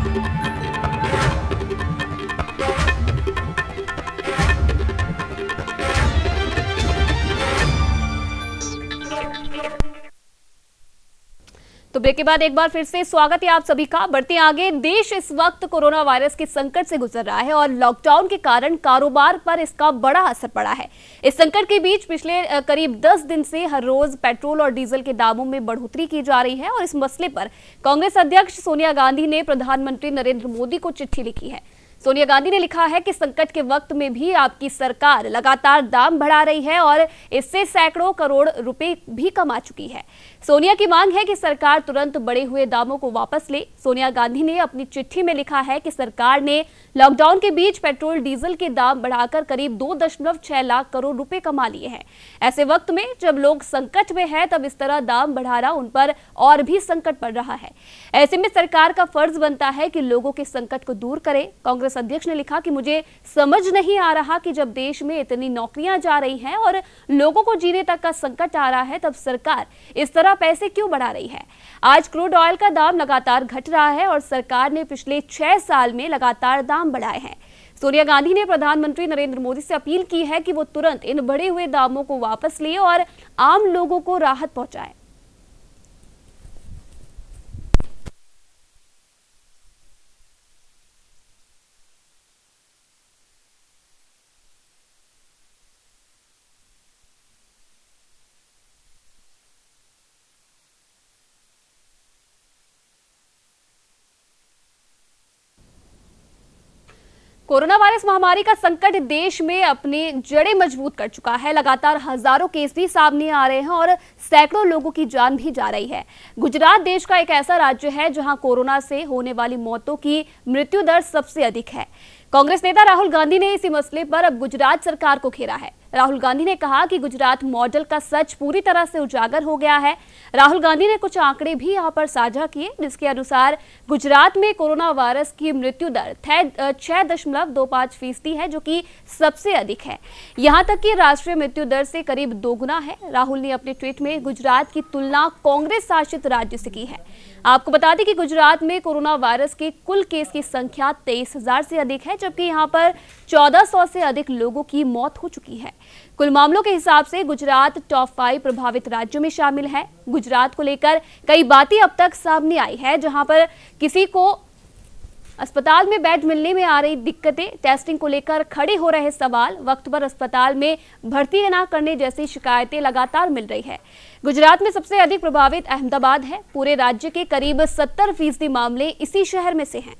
तो ब्रेक के बाद एक बार फिर से स्वागत है आप सभी का। बढ़ते आगे, देश इस वक्त कोरोना वायरस के संकट से गुजर रहा है और लॉकडाउन के कारण कारोबार पर इसका बड़ा असर पड़ा है। इस संकट के बीच पिछले करीब 10 दिन से हर रोज पेट्रोल और डीजल के दामों में बढ़ोतरी की जा रही है और इस मसले पर कांग्रेस अध्यक्ष सोनिया गांधी ने प्रधानमंत्री नरेंद्र मोदी को चिट्ठी लिखी है। सोनिया गांधी ने लिखा है कि संकट के वक्त में भी आपकी सरकार लगातार दाम बढ़ा रही है और इससे सैकड़ों करोड़ रुपए भी कमा चुकी है। सोनिया की मांग है कि सरकार तुरंत बढ़े हुए दामों को वापस ले। सोनिया गांधी ने अपनी चिट्ठी में लिखा है कि सरकार ने लॉकडाउन के बीच पेट्रोल डीजल के दाम बढ़ाकर करीब 2.6 लाख करोड़ रुपए कमा लिए हैं। ऐसे वक्त में जब लोग संकट में है तब इस तरह दाम बढ़ाना उन पर और भी संकट पड़ रहा है। ऐसे में सरकार का फर्ज बनता है कि लोगों के संकट को दूर करे। कांग्रेस अध्यक्ष ने लिखा कि मुझे समझ नहीं आ रहा कि जब देश में इतनी नौकरियां जा रही हैं और लोगों को जीने तक का संकट आ रहा है तब सरकार इस तरह पैसे क्यों बढ़ा रही है। आज क्रूड ऑयल का दाम लगातार घट रहा है और सरकार ने पिछले 6 साल में लगातार दाम बढ़ाए हैं। सोनिया गांधी ने प्रधानमंत्री नरेंद्र मोदी से अपील की है कि वो तुरंत इन बढ़े हुए दामों को वापस ले और आम लोगों को राहत पहुंचाए। कोरोना वायरस महामारी का संकट देश में अपनी जड़ें मजबूत कर चुका है। लगातार हजारों केस भी सामने आ रहे हैं और सैकड़ों लोगों की जान भी जा रही है। गुजरात देश का एक ऐसा राज्य है जहां कोरोना से होने वाली मौतों की मृत्यु दर सबसे अधिक है। कांग्रेस नेता राहुल गांधी ने इसी मसले पर अब गुजरात सरकार को घेरा है। राहुल गांधी ने कहा कि गुजरात मॉडल का सच पूरी तरह से उजागर हो गया है। राहुल गांधी ने कुछ आंकड़े भी यहां पर साझा किए जिसके अनुसार गुजरात में कोरोना वायरस की मृत्यु दर 6.25% है जो कि सबसे अधिक है। यहां तक कि राष्ट्रीय मृत्यु दर से करीब 2 गुना है। राहुल ने अपने ट्वीट में गुजरात की तुलना कांग्रेस शासित राज्य से की है। आपको बता दें कि गुजरात में कोरोना वायरस के कुल केस की संख्या 23,000 से अधिक है जबकि यहां पर 1400 से अधिक लोगों की मौत हो चुकी है। कुल मामलों के हिसाब से गुजरात टॉप 5 प्रभावित राज्यों में शामिल है। गुजरात को लेकर कई बातें अब तक सामने आई है जहां पर किसी को अस्पताल में बेड मिलने में आ रही दिक्कतें, टेस्टिंग को लेकर खड़े हो रहे सवाल, वक्त पर अस्पताल में भर्ती न करने जैसी शिकायतें लगातार मिल रही है। गुजरात में सबसे अधिक प्रभावित अहमदाबाद है। पूरे राज्य के करीब 70% मामले इसी शहर में से हैं।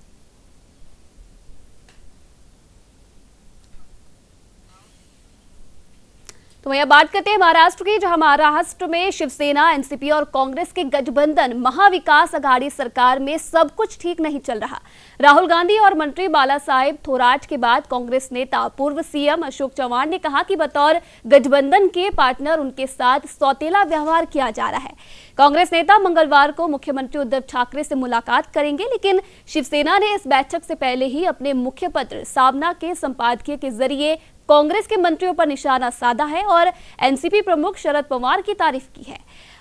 तो वहीं बात करते हैं महाराष्ट्र की, जहां महाराष्ट्र में शिवसेना, एनसीपी और कांग्रेस के गठबंधन महाविकास आघाड़ी सरकार में सब कुछ ठीक नहीं चल रहा। राहुल गांधी और मंत्री बाला साहेब थोराट के बाद कांग्रेस नेता पूर्व सीएम अशोक चव्हाण ने कहा कि बतौर गठबंधन के पार्टनर उनके साथ सौतेला व्यवहार किया जा रहा है। कांग्रेस नेता मंगलवार को मुख्यमंत्री उद्धव ठाकरे से मुलाकात करेंगे, लेकिन शिवसेना ने इस बैठक से पहले ही अपने मुख्य पत्र सामना के संपादकीय के जरिए कांग्रेस के मंत्रियों पर निशाना साधा है और एनसीपी प्रमुख शरद पवार की तारीफ की है।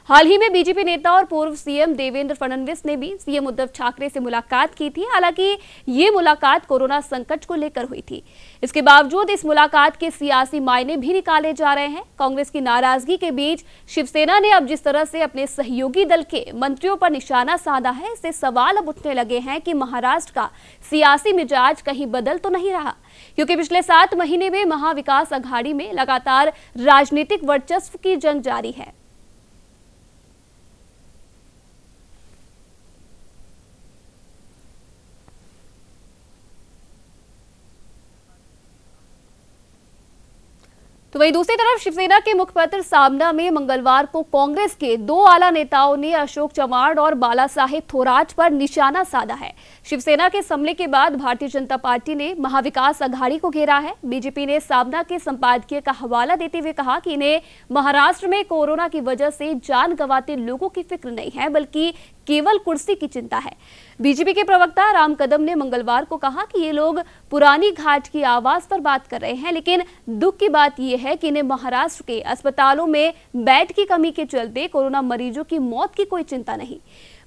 हाल ही में बीजेपी नेता और पूर्व सीएम देवेंद्र फडणवीस ने भी सीएम उद्धव ठाकरे से मुलाकात की थी। हालांकि ये मुलाकात कोरोना संकट को लेकर हुई थी। इसके बावजूद इस मुलाकात के सियासी मायने भी निकाले जा रहे हैं। कांग्रेस की नाराजगी के बीच शिवसेना ने अब जिस तरह से अपने सहयोगी दल के मंत्रियों पर निशाना साधा है, इससे सवाल अब उठने लगे हैं कि महाराष्ट्र का सियासी मिजाज कहीं बदल तो नहीं रहा, क्योंकि पिछले 7 महीने में महाविकास आघाड़ी में लगातार राजनीतिक वर्चस्व की जंग जारी है। तो वहीं दूसरी तरफ शिवसेना के मुखपत्र सामना में मंगलवार को कांग्रेस के 2 आला नेताओं ने अशोक चव्हाण और बाला साहेब थोराट पर निशाना साधा है। शिवसेना के हमले के बाद भारतीय जनता पार्टी ने महाविकास आघाड़ी को घेरा है। बीजेपी ने सामना के संपादकीय का हवाला देते हुए कहा कि इन्हें महाराष्ट्र में कोरोना की वजह से जान गंवाते लोगों की फिक्र नहीं है, बल्कि केवल कुर्सी की चिंता है। बीजेपी के प्रवक्ता राम कदम ने मंगलवार को कहा कि ये लोग पुरानी घाट की आवाज पर बात कर रहे हैं, लेकिन दुख की बात यह है कि इन्हें महाराष्ट्र के अस्पतालों में बेड की कमी के चलते कोरोना मरीजों की मौत की कोई चिंता नहीं।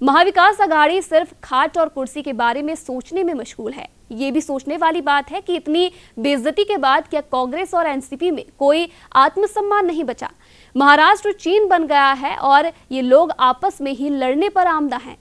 महाविकास आघाड़ी सिर्फ खाट और कुर्सी के बारे में सोचने में मशगूल है। ये भी सोचने वाली बात है कि इतनी बेइज्जती के बाद क्या कांग्रेस और एनसीपी में कोई आत्मसम्मान नहीं बचा। महाराष्ट्र चीन बन गया है और ये लोग आपस में ही लड़ने पर आमदा हैं।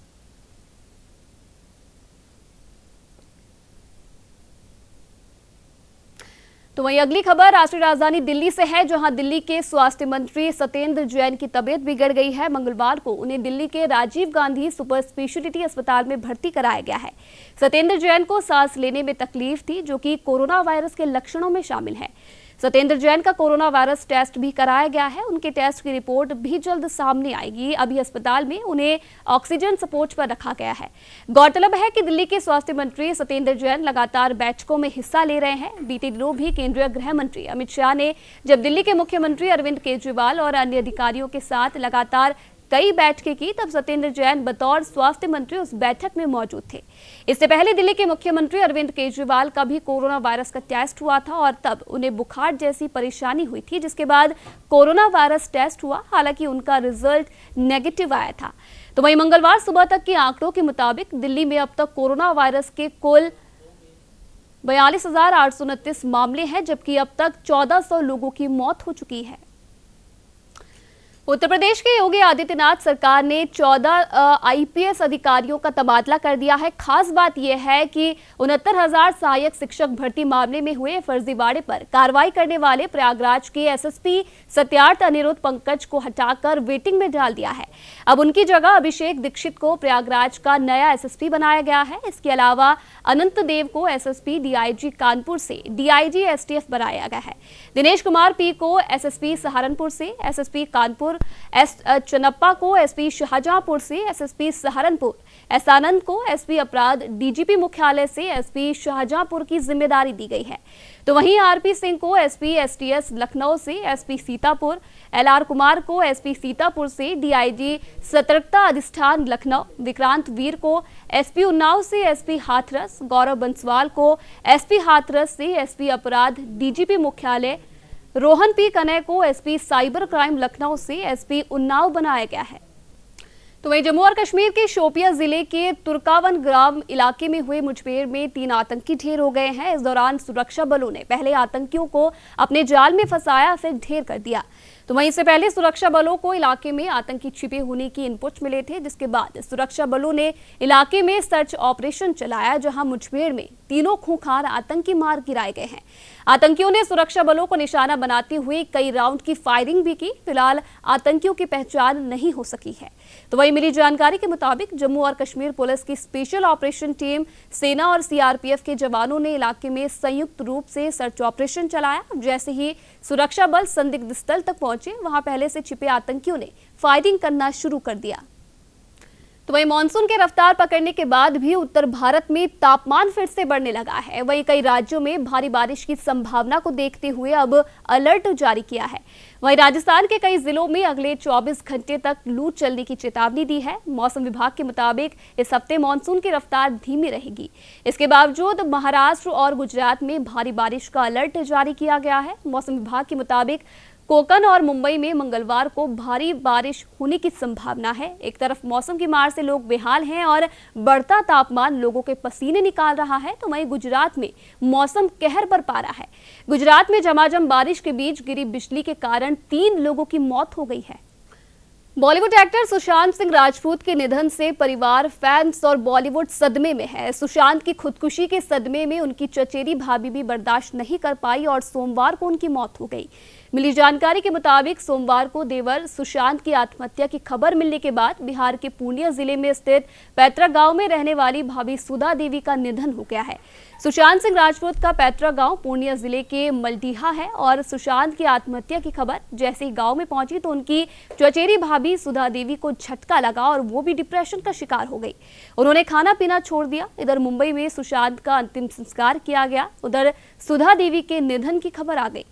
तो वहीं अगली खबर राष्ट्रीय राजधानी दिल्ली से है, जहां दिल्ली के स्वास्थ्य मंत्री सत्येंद्र जैन की तबीयत बिगड़ गई है। मंगलवार को उन्हें दिल्ली के राजीव गांधी सुपर स्पेशलिटी अस्पताल में भर्ती कराया गया है। सत्येंद्र जैन को सांस लेने में तकलीफ थी, जो कि कोरोना वायरस के लक्षणों में शामिल है। सत्येंद्र जैन का कोरोना वायरस टेस्ट भी कराया गया है। उनके टेस्ट की रिपोर्ट भी जल्द सामने आएगी। अभी अस्पताल में उन्हें ऑक्सीजन सपोर्ट पर रखा गया है। गौरतलब है कि दिल्ली के स्वास्थ्य मंत्री सत्येंद्र जैन लगातार बैठकों में हिस्सा ले रहे हैं। बीते दिनों भी केंद्रीय गृह मंत्री अमित शाह ने जब दिल्ली के मुख्यमंत्री अरविंद केजरीवाल और अन्य अधिकारियों के साथ लगातार कई बैठकें की, तब सत्येंद्र जैन बतौर स्वास्थ्य मंत्री उस बैठक में मौजूद थे। इससे पहले दिल्ली के मुख्यमंत्री अरविंद केजरीवाल का भी कोरोना वायरस का टेस्ट हुआ था और तब उन्हें बुखार जैसी परेशानी हुई थी, जिसके बाद कोरोना वायरस टेस्ट हुआ। हालांकि उनका रिजल्ट नेगेटिव आया था। तो वहीं मंगलवार सुबह तक के आंकड़ों के मुताबिक दिल्ली में अब तक कोरोना वायरस के कुल 42,829 मामले हैं, जबकि अब तक 1400 लोगों की मौत हो चुकी है। उत्तर प्रदेश के योगी आदित्यनाथ सरकार ने 14 आईपीएस अधिकारियों का तबादला कर दिया है। खास बात यह है कि 69,000 सहायक शिक्षक भर्ती मामले में हुए फर्जीवाड़े पर कार्रवाई करने वाले प्रयागराज के एसएसपी सत्यार्थ अनिरुद्ध पंकज को हटाकर वेटिंग में डाल दिया है। अब उनकी जगह अभिषेक दीक्षित को प्रयागराज का नया एसएसपी बनाया गया है। इसके अलावा अनंत देव को एसएसपी डीआईजी कानपुर से डीआईजी एसटीएफ बनाया गया है। दिनेश कुमार पी को एसएसपी सहारनपुर से, एसएसपी कानपुर एस चनप्पा को एसपी शाहजहांपुर से, एसएसपी सहारनपुर एस आनंद को एसपी अपराध डीजीपी मुख्यालय से एसपी शाहजहांपुर की जिम्मेदारी दी गई है। तो वहीं आरपी सिंह को एसपी एसटीएस लखनऊ से, एसपी सीतापुर एलआर कुमार को एसपी सीतापुर से डीआईजी सतर्कता अधिष्ठान लखनऊ, विक्रांत वीर को एसपी उन्नाव से एसपी हाथरस, गौरव बंसवाल को एसपी हाथरस से एसपी अपराध डीजीपी मुख्यालय, रोहन पी कनय को एसपी साइबर क्राइम लखनऊ से एसपी उन्नाव बनाया गया है। तो वहीं जम्मू और कश्मीर के शोपिया जिले के तुर्कावन ग्राम इलाके में हुए मुठभेड़ में 3 आतंकी ढेर हो गए हैं। इस दौरान सुरक्षा बलों ने पहले आतंकियों को अपने जाल में फंसाया, फिर ढेर कर दिया। तो वहीं इससे पहले सुरक्षा बलों को इलाके में आतंकी छिपे होने की इनपुट मिले थे, जिसके बाद सुरक्षा बलों ने इलाके में सर्च ऑपरेशन चलाया, जहां मुठभेड़ में 3 खूंखार आतंकी मार गिराए गए हैं। आतंकियों ने सुरक्षा बलों को निशाना बनाते हुए कई राउंड की फायरिंग भी की। फिलहाल आतंकियों की पहचान नहीं हो सकी है। तो वहीं मिली जानकारी के मुताबिक जम्मू और कश्मीर पुलिस की स्पेशल ऑपरेशन टीम, सेना और सीआरपीएफ के जवानों ने इलाके में संयुक्त रूप से सर्च ऑपरेशन चलाया। जैसे ही सुरक्षा बल संदिग्ध स्थल तक पहुंचे, वहां पहले से छिपे आतंकियों ने फायरिंग करना शुरू कर दिया। तो वहीं मानसून की रफ्तार पकड़ने के बाद भी उत्तर भारत में तापमान फिर से बढ़ने लगा है। वहीं कई राज्यों में भारी बारिश की संभावना को देखते हुए अब अलर्ट जारी किया है। वहीं राजस्थान के कई जिलों में अगले 24 घंटे तक लू चलने की चेतावनी दी है। मौसम विभाग के मुताबिक इस हफ्ते मानसून की रफ्तार धीमी रहेगी। इसके बावजूद महाराष्ट्र और गुजरात में भारी बारिश का अलर्ट जारी किया गया है। मौसम विभाग के मुताबिक कोंकण और मुंबई में मंगलवार को भारी बारिश होने की संभावना है। एक तरफ मौसम की मार से लोग बेहाल हैं और बढ़ता तापमान लोगों के पसीने निकाल रहा है, तो वहीं गुजरात में मौसम कहर बरपा रहा है। गुजरात में झमाझम बारिश के बीच गिरी बिजली के कारण 3 लोगों की मौत हो गई है। बॉलीवुड एक्टर सुशांत सिंह राजपूत के निधन से परिवार, फैंस और बॉलीवुड सदमे में है। सुशांत की खुदकुशी के सदमे में उनकी चचेरी भाभी भी बर्दाश्त नहीं कर पाई और सोमवार को उनकी मौत हो गई। मिली जानकारी के मुताबिक सोमवार को देवर सुशांत की आत्महत्या की खबर मिलने के बाद बिहार के पूर्णिया जिले में स्थित पैतृक गांव में रहने वाली भाभी सुधा देवी का निधन हो गया है। सुशांत सिंह राजपूत का पैतृक गांव पूर्णिया जिले के मलडीहा है और सुशांत की आत्महत्या की खबर जैसे ही गांव में पहुंची तो उनकी चचेरी भाभी सुधा देवी को झटका लगा और वो भी डिप्रेशन का शिकार हो गई। उन्होंने खाना पीना छोड़ दिया। इधर मुंबई में सुशांत का अंतिम संस्कार किया गया, उधर सुधा देवी के निधन की खबर आ गई।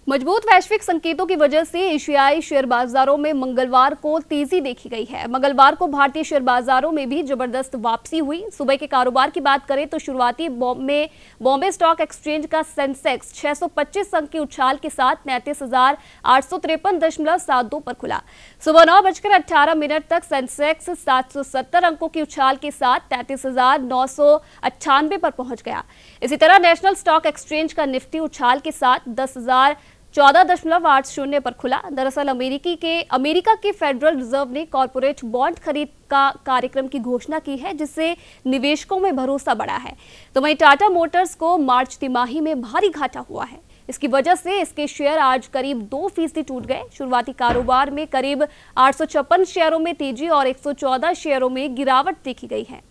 मजबूत वैश्विक संकेतों की वजह से एशियाई शेयर बाजारों में मंगलवार को तेजी देखी गई है। मंगलवार को भारतीय शेयर बाजारों में भी जबरदस्त वापसी हुई। सुबह के कारोबार की बात करें तो शुरुआती बॉम्बे स्टॉक एक्सचेंज का सेंसेक्स 625 अंक की उछाल के साथ 33,853.72 पर खुला। सुबह 9:18 तक सेंसेक्स 770 अंकों की उछाल के साथ 33,998 पर पहुंच गया। इसी तरह नेशनल स्टॉक एक्सचेंज का निफ्टी उछाल के साथ 10,014.80 पर खुला। दरअसल अमेरिका के फेडरल रिजर्व ने कॉर्पोरेट बॉन्ड खरीद का कार्यक्रम की घोषणा की है, जिससे निवेशकों में भरोसा बढ़ा है। तो वहीं टाटा मोटर्स को मार्च तिमाही में भारी घाटा हुआ है। इसकी वजह से इसके शेयर आज करीब 2% टूट गए। शुरुआती कारोबार में करीब 856 शेयरों में तेजी और 114 शेयरों में गिरावट देखी गई है।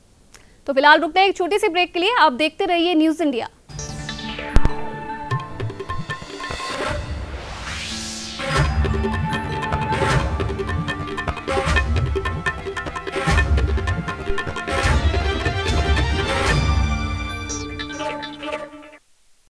तो फिलहाल रुकते हैं एक छोटी सी ब्रेक के लिए। आप देखते रहिए न्यूज़ इंडिया।